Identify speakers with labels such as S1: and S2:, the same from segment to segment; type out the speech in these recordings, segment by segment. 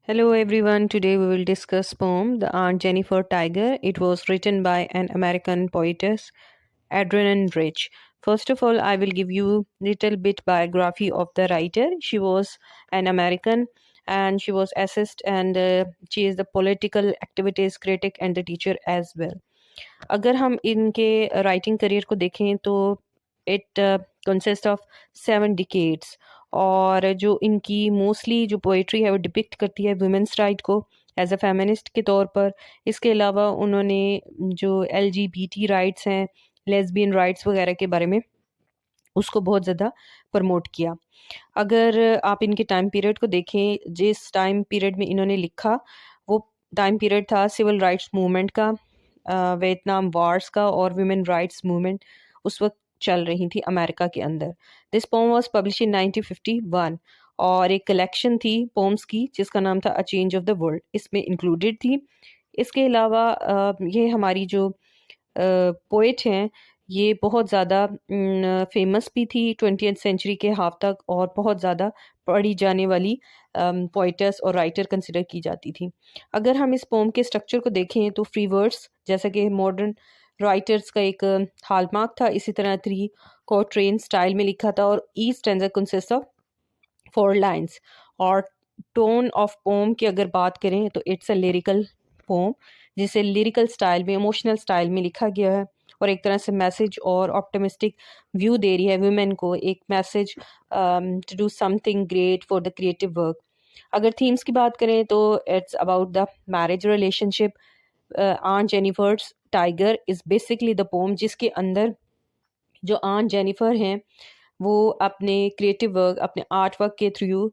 S1: Hello everyone. Today we will discuss poem The Aunt Jennifer Tiger. It was written by an American poetess, Adrienne Rich. First of all, I will give you little bit biography of the writer. She was an American and she was assist and she is the political activities critic and the teacher as well. अगर हम इनके writing career को देखें तो it consist of 7 decades और जो इनकी mostly जो पोइट्री है वो डिपिक्ट करती है वुमेंस राइट को एज अ फेमिनिस्ट के तौर पर। इसके अलावा उन्होंने जो LGBT राइट्स हैं, लेस्बियन राइट्स वगैरह के बारे में उसको बहुत ज़्यादा प्रमोट किया। अगर आप इनके टाइम पीरियड को देखें, जिस टाइम पीरियड में इन्होंने लिखा वो टाइम पीरियड था सिविल राइट्स मूवमेंट का, वियतनाम वार्स का और वुमेन राइट्स मूवमेंट उस वक्त चल रही थी अमेरिका के अंदर। This pome was publish in 1951 और एक कलेक्शन थी पोम्स की जिसका नाम था a change of the world, इसमें इंक्लूडेड थी। इसके अलावा ये हमारी जो पोएट हैं ये बहुत ज़्यादा फेमस भी थी 20th सेंचुरी के हाफ तक और बहुत ज़्यादा पढ़ी जाने वाली पोइटस और राइटर कंसिडर की जाती थी। अगर हम इस पोम के स्ट्रक्चर को देखें तो फ्री वर्ड्स जैसा कि मॉडर्न राइटर्स का एक हॉलमार्क था, इसी तरह 3 क्वार्टेन स्टाइल में लिखा था और each stanza consist of 4 lines. और टोन ऑफ पोम की अगर बात करें तो इट्स अ लिरिकल पोम जिसे लिरिकल स्टाइल में, इमोशनल स्टाइल में लिखा गया है और एक तरह से मैसेज और ऑप्टिमिस्टिक व्यू दे रही है वुमेन को, एक message to do something great for the creative work. अगर थीम्स की बात करें तो it's about the marriage relationship. Aunt Jennifer's tiger is basically the poem जिसके अंदर जो आंट जेनिफर हैं वो अपने क्रिएटिव वर्क, अपने आर्ट वर्क के थ्रू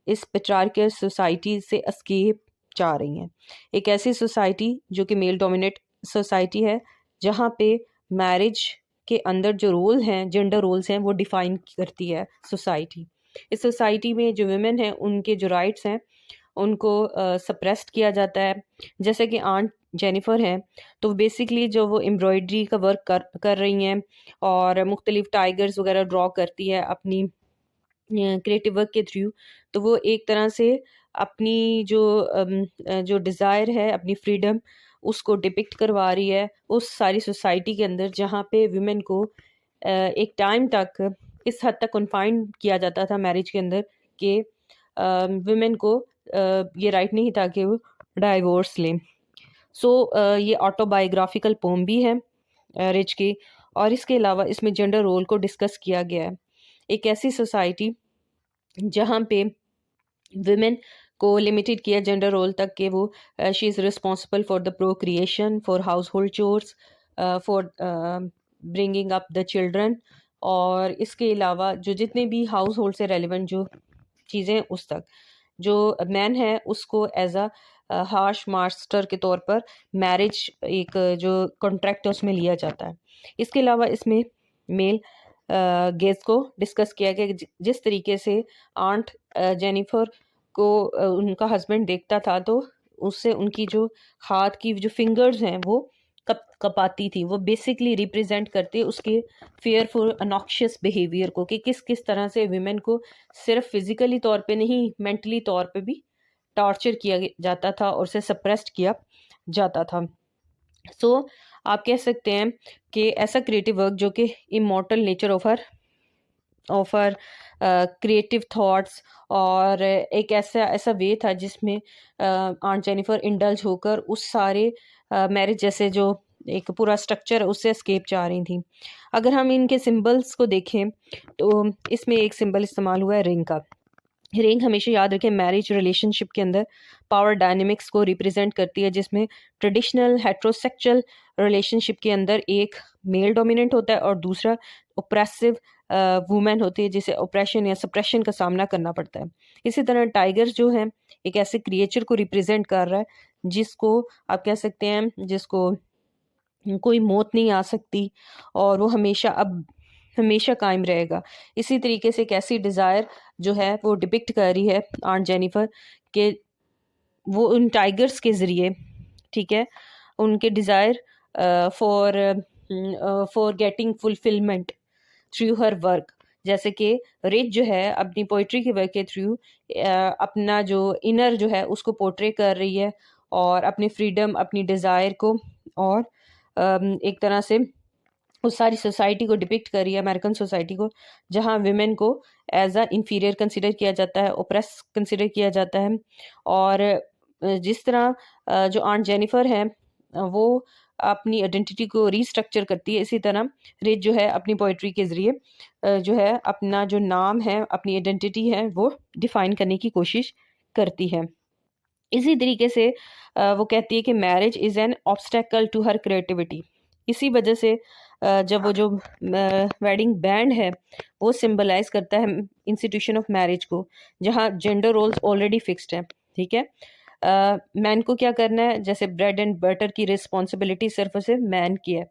S1: इस पेट्रियार्कल सोसाइटी से एस्केप चाह रही हैं। एक ऐसी सोसाइटी जो कि मेल डोमिनेट सोसाइटी है जहाँ पे मैरिज के अंदर जो रोल हैं, जेंडर रोल्स हैं, वो डिफाइन करती है सोसाइटी। इस सोसाइटी में जो वुमेन हैं उनके जो राइट्स हैं उनको सप्रेस्ड किया जाता है। जैसे कि आंट जेनिफर हैं तो बेसिकली जो वो एम्ब्रॉयडरी का वर्क कर रही हैं और मुख्तलिफ टाइगर्स वगैरह ड्रॉ करती है अपनी क्रिएटिव वर्क के थ्रू, तो वो एक तरह से अपनी जो डिज़ायर है, अपनी फ्रीडम उसको डिपिक्ट करवा रही है उस सारी सोसाइटी के अंदर जहाँ पे वुमेन को एक टाइम तक इस हद तक कन्फाइंड किया जाता था मैरिज के अंदर कि वुमेन को ये राइट नहीं था कि वो डाइवोर्स लें। सो ये ऑटोबायोग्राफिकल पोम भी है रिच की, और इसके अलावा इसमें जेंडर रोल को डिस्कस किया गया है। एक ऐसी सोसाइटी जहाँ पे वुमेन को लिमिटेड किया जेंडर रोल तक कि वो she is responsible for the procreation, for house hold chores, for bringing up the children, और इसके अलावा जो जितने भी हाउस होल्ड से रेलिवेंट जो चीज़ें उस तक जो मैन है उसको एज अ हार्श मास्टर के तौर पर मैरिज एक जो कॉन्ट्रैक्ट है उसमें लिया जाता है। इसके अलावा इसमें मेल गेज को डिस्कस किया गया कि जिस तरीके से आंट जेनिफर को उनका हस्बैंड देखता था तो उससे उनकी जो हाथ की जो फिंगर्स हैं वो कपाती थी। वो बेसिकली रिप्रेजेंट करते उसके फेयरफुल अनॉक्शियस बिहेवियर को कि किस किस तरह से विमेन को सिर्फ फिजिकली तौर पे नहीं, मेंटली तौर पे भी टॉर्चर किया जाता था और उसे सप्रेस्ड किया जाता था। सो आप कह सकते हैं कि ऐसा क्रिएटिव वर्क जो कि immortal nature offer creative thoughts और एक ऐसा ऐसा वे था जिसमें आंट जेनिफर इंडल्ज होकर उस सारे मैरिज जैसे जो एक पूरा स्ट्रक्चर है उससे एस्केप चाह रही थी। अगर हम इनके सिंबल्स को देखें तो इसमें एक सिंबल इस्तेमाल हुआ है रिंग का। रिंग हमेशा याद रखें मैरिज रिलेशनशिप के अंदर पावर डायनेमिक्स को रिप्रेजेंट करती है, जिसमें ट्रेडिशनल हेट्रोसेक्सुअल रिलेशनशिप के अंदर एक मेल डोमिनेंट होता है और दूसरा ओप्रेसिव वुमेन होती है जिसे ओप्रेशन या सप्रेशन का सामना करना पड़ता है। इसी तरह टाइगर्स जो है एक ऐसे क्रिएचर को रिप्रेजेंट कर रहा है जिसको आप कह सकते हैं जिसको कोई मौत नहीं आ सकती और वो हमेशा अब हमेशा कायम रहेगा। इसी तरीके से एक ऐसी डिज़ायर जो है वो डिपिक्ट कर रही है आंट जेनिफर कि वो उन टाइगर्स के ज़रिए, ठीक है, उनके desire for for getting fulfilment through her work, जैसे कि रिच जो है अपनी पोइट्री के वर्क के थ्रू अपना जो इनर जो है उसको पोर्ट्रे कर रही है, और अपनी फ्रीडम, अपनी डिज़ायर को, और एक तरह से उस सारी सोसाइटी को डिपिक्ट कर रही है, अमेरिकन सोसाइटी को, जहाँ विमेन को एज अ इंफीरियर कंसिडर किया जाता है, ओप्रेस कंसिडर किया जाता है। और जिस तरह जो आंट जेनिफर है वो अपनी आइडेंटिटी को रीस्ट्रक्चर करती है, इसी तरह रिच जो है अपनी पोइट्री के ज़रिए जो है अपना जो नाम है, अपनी आइडेंटिटी है, वो डिफ़ाइन करने की कोशिश करती है। इसी तरीके से वो कहती है कि marriage is an obstacle to her creativity. इसी वजह से जब वो जो वेडिंग बैंड है वो सिंबलाइज करता है इंस्टीट्यूशन ऑफ मैरिज को, जहाँ जेंडर रोल्स ऑलरेडी फिक्स्ड है। ठीक है, मैन को क्या करना है, जैसे ब्रेड एंड बटर की रिस्पॉन्सिबिलिटी सिर्फ और सिर्फ मैन की है।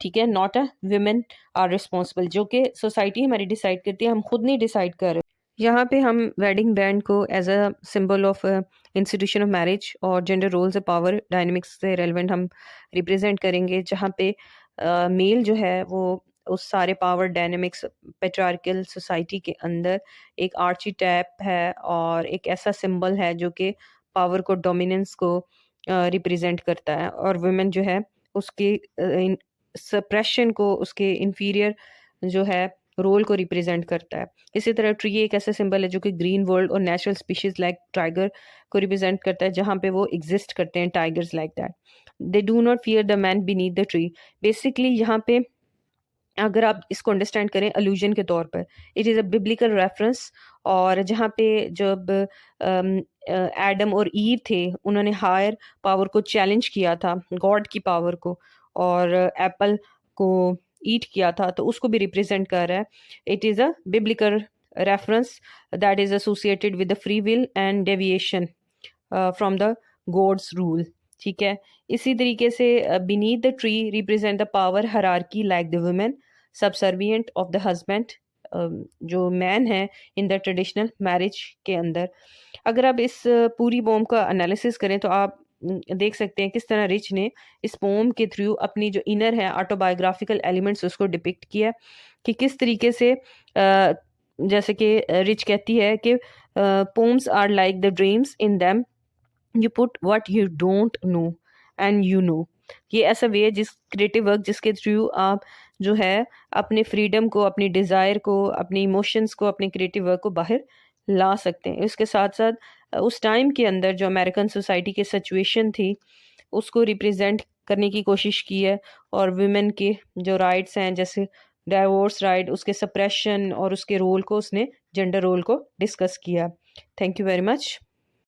S1: ठीक है, not a women are responsible, जो कि सोसाइटी हमारी डिसाइड करती है, हम खुद नहीं डिसाइड कर रहे। यहाँ पे हम वेडिंग बैंड को as a symbol of institution of marriage और gender roles of power dynamics से रेलिवेंट हम रिप्रेजेंट करेंगे, जहाँ पे मेल जो है वो उस सारे पावर डायनेमिक्स पेट्रियार्कल सोसाइटी के अंदर एक आर्ची टैप है, और एक ऐसा सिंबल है जो कि पावर को, डोमिनेंस को रिप्रेजेंट करता है, और वुमेन जो है उसके सप्रेशन को, उसके इंफीरियर जो है रोल को रिप्रेजेंट करता है। इसी तरह ट्री एक ऐसा सिंबल है जो कि ग्रीन वर्ल्ड और नेचुरल स्पीशीज लाइक टाइगर को रिप्रेजेंट करता है, जहाँ पे वो एग्जिस्ट करते हैं, tigers like that. They do not fear the man beneath the tree. Basically यहाँ पे अगर आप इसको अंडरस्टैंड करें अलूजन के तौर पर, it is a biblical reference. और जहाँ पे जब एडम और ईव थे, उन्होंने हायर पावर को चैलेंज किया था, गॉड की पावर को, और एप्पल को ईट किया था, तो उसको भी रिप्रेजेंट कर रहा है। It is a biblical reference that is associated with the free will and deviation from the gods rule. ठीक है, इसी तरीके से beneath the tree represent the power hierarchy like the women subservient of the husband, जो man है in the traditional marriage के अंदर। अगर आप इस पूरी पोम का एनालिसिस करें तो आप देख सकते हैं किस तरह रिच ने इस पोम के थ्रू अपनी जो इनर है ऑटोबायोग्राफिकल एलिमेंट्स उसको डिपिक्ट किया, कि किस तरीके से जैसे कि रिच कहती है कि poems are like the dreams in them you put what you don't know and you know. ये ऐसा वे है जिस क्रिएटिव वर्क जिसके थ्रू आप जो है अपने फ्रीडम को, अपनी डिज़ायर को, अपने इमोशंस को, अपने क्रिएटिव वर्क को बाहर ला सकते हैं। इसके साथ साथ उस टाइम के अंदर जो अमेरिकन सोसाइटी की सिचुएशन थी उसको रिप्रेजेंट करने की कोशिश की है, और वुमेन के जो राइट्स हैं, जैसे डाइवोर्स राइट, उसके सप्रेशन और उसके रोल को, उसने जेंडर रोल को डिस्कस किया। Thank you very much.